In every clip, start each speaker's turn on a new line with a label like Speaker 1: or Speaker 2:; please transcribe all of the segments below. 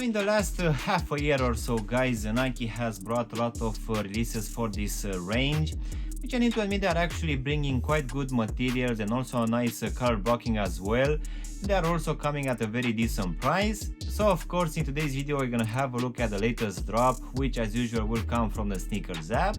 Speaker 1: in the last half a year or so, guys, Nike has brought a lot of releases for this range, which I need to admit they are actually bringing quite good materials and also a nice color blocking as well. They are also coming at a very decent price. So of course in today's video we're gonna have a look at the latest drop, which as usual will come from the sneakers app.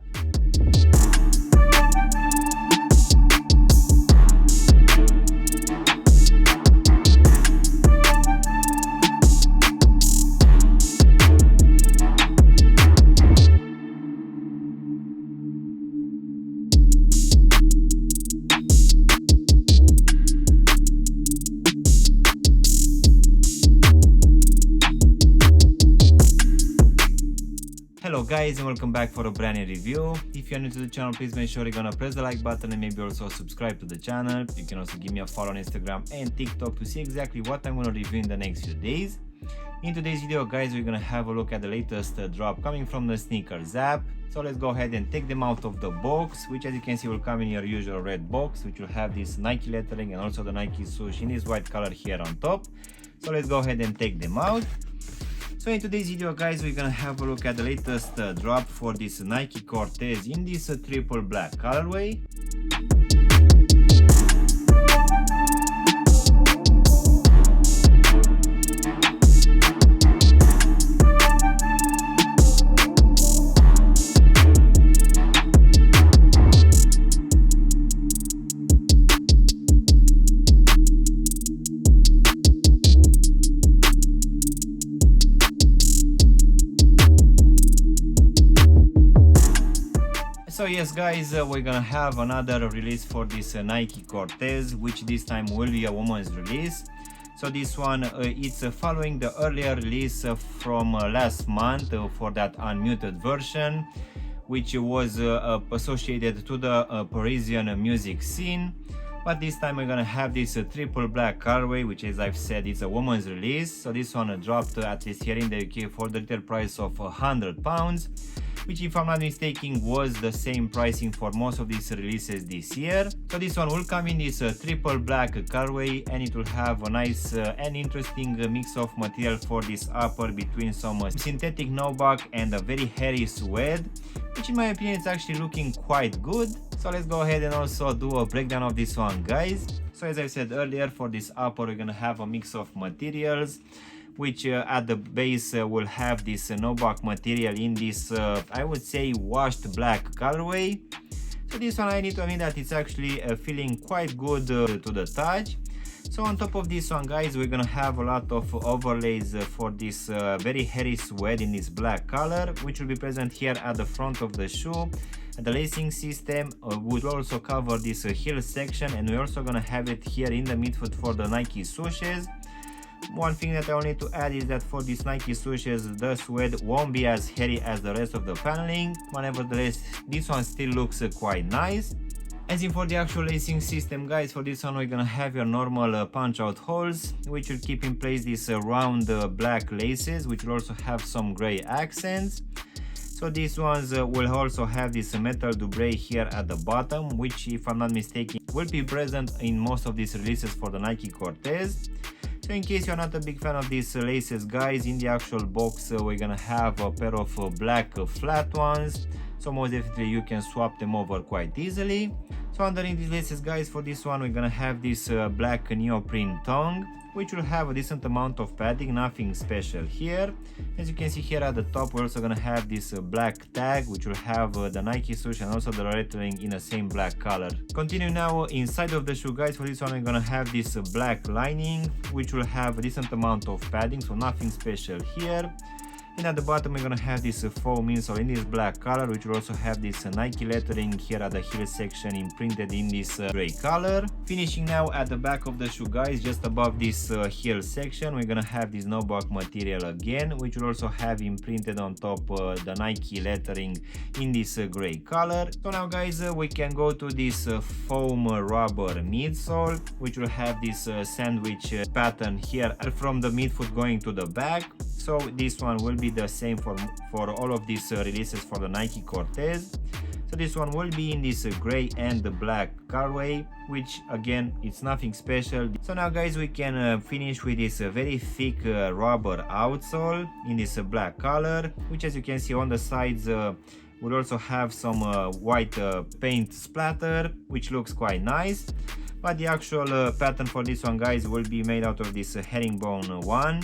Speaker 1: Hello guys and welcome back for a brand new review. If you're new to the channel, please make sure you're gonna press the like button and maybe also subscribe to the channel. You can also give me a follow on Instagram and TikTok to see exactly what I'm gonna review in the next few days. In today's video, guys, we're gonna have a look at the latest drop coming from the sneakers app. So let's go ahead and take them out of the box, which as you can see will come in your usual red box, which will have this Nike lettering and also the Nike swoosh in this white color here on top. So let's go ahead and take them out. So in today's video, guys, we're gonna have a look at the latest drop for this Nike Cortez in this triple black colorway. So yes guys, we're gonna have another release for this Nike Cortez, which this time will be a woman's release. So this one, it's following the earlier release from last month for that unmuted version, which was associated to the Parisian music scene. But this time we're gonna have this triple black colorway, which as I've said is a woman's release. So this one dropped at least here in the UK for the retail price of £100, which if I'm not mistaken was the same pricing for most of these releases this year. So this one will come in this triple black colorway, and it will have a nice and interesting mix of material for this upper between some synthetic Nubuck and a very hairy Suede, which in my opinion is actually looking quite good. So let's go ahead and also do a breakdown of this one, guys. So as I said earlier, for this upper we're gonna have a mix of materials, which at the base will have this Nubuck material in this I would say washed black colorway. So this one I need to admit that it's actually feeling quite good to the touch. So on top of this one, guys, we're gonna have a lot of overlays for this very hairy Suede in this black color, which will be present here at the front of the shoe. The lacing system would also cover this heel section, and we're also gonna have it here in the midfoot for the Nike swooshes. One thing that I will need to add is that for these Nike swooshes, the Suede won't be as hairy as the rest of the paneling, but nevertheless this one still looks quite nice. As in for the actual lacing system, guys, for this one we're gonna have your normal punch out holes, which will keep in place these round black laces, which will also have some gray accents. So these ones will also have this metal dubray here at the bottom, which if I'm not mistaken will be present in most of these releases for the Nike Cortez. So in case you're not a big fan of these laces, guys, in the actual box we're gonna have a pair of black flat ones, so most definitely you can swap them over quite easily. So underneath these laces, guys, for this one we're gonna have this black neoprene tongue, which will have a decent amount of padding, nothing special here. As you can see here at the top, we're also gonna have this black tag, which will have the Nike swoosh and also the lettering in the same black color. Continue now inside of the shoe, guys. For this one we're gonna have this black lining, which will have a decent amount of padding, so nothing special here. And at the bottom we're gonna have this foam midsole in this black color, which will also have this Nike lettering here at the heel section imprinted in this gray color. Finishing now at the back of the shoe, guys, just above this heel section we're gonna have this Nubuck material again, which will also have imprinted on top the Nike lettering in this gray color. So now, guys, we can go to this foam rubber midsole, which will have this sandwich pattern here from the midfoot going to the back. So this one will be the same for all of these releases for the Nike Cortez. So this one will be in this gray and black colorway, which again, it's nothing special. So now guys, we can finish with this very thick rubber outsole in this black color, which as you can see on the sides will also have some white paint splatter, which looks quite nice. But the actual pattern for this one, guys, will be made out of this herringbone one,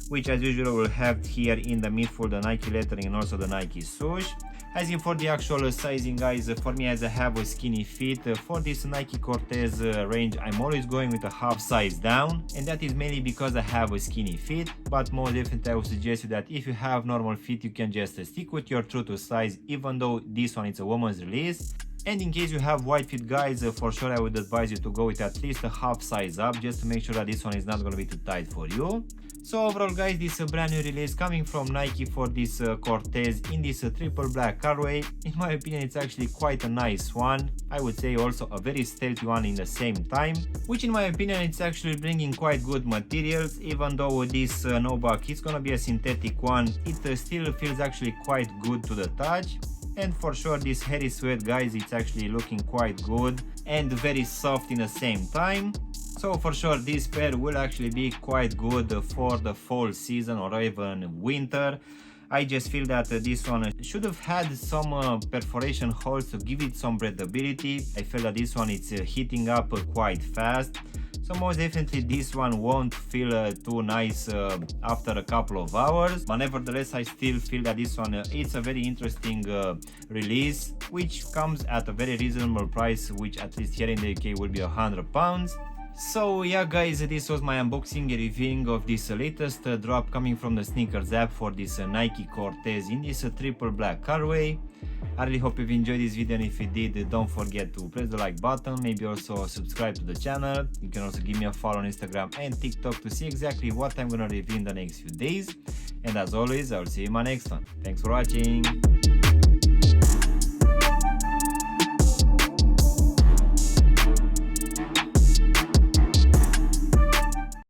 Speaker 1: which as usual will have here in the midsole the Nike lettering and also the Nike swoosh. As in for the actual sizing, guys, for me, as I have a skinny feet, for this Nike Cortez range, I'm always going with a half size down, and that is mainly because I have a skinny feet. But more definitely I would suggest you that if you have normal feet, you can just stick with your true to size, even though this one is a woman's release. And in case you have wide feet, guys, for sure I would advise you to go with at least a half size up, just to make sure that this one is not going to be too tight for you. So overall, guys, this brand new release coming from Nike for this Cortez in this triple black colorway. In my opinion, it's actually quite a nice one. I would say also a very stealthy one in the same time, which in my opinion, it's actually bringing quite good materials. Even though this Nubuck is gonna be a synthetic one, it still feels actually quite good to the touch. And for sure this hairy Suede, guys, it's actually looking quite good and very soft in the same time. So for sure this pair will actually be quite good for the fall season or even winter. I just feel that this one should have had some perforation holes to give it some breathability. I feel that this one is heating up quite fast. So most definitely this one won't feel too nice after a couple of hours, but nevertheless I still feel that this one it's a very interesting release, which comes at a very reasonable price, which at least here in the UK will be £100. So yeah guys, this was my unboxing and reviewing of this latest drop coming from the SNKRS app for this Nike Cortez in this triple black colorway. I really hope you've enjoyed this video, and if you did, don't forget to press the like button, maybe also subscribe to the channel. You can also give me a follow on Instagram and TikTok to see exactly what I'm gonna review in the next few days. And as always, I'll see you in my next one. Thanks for watching.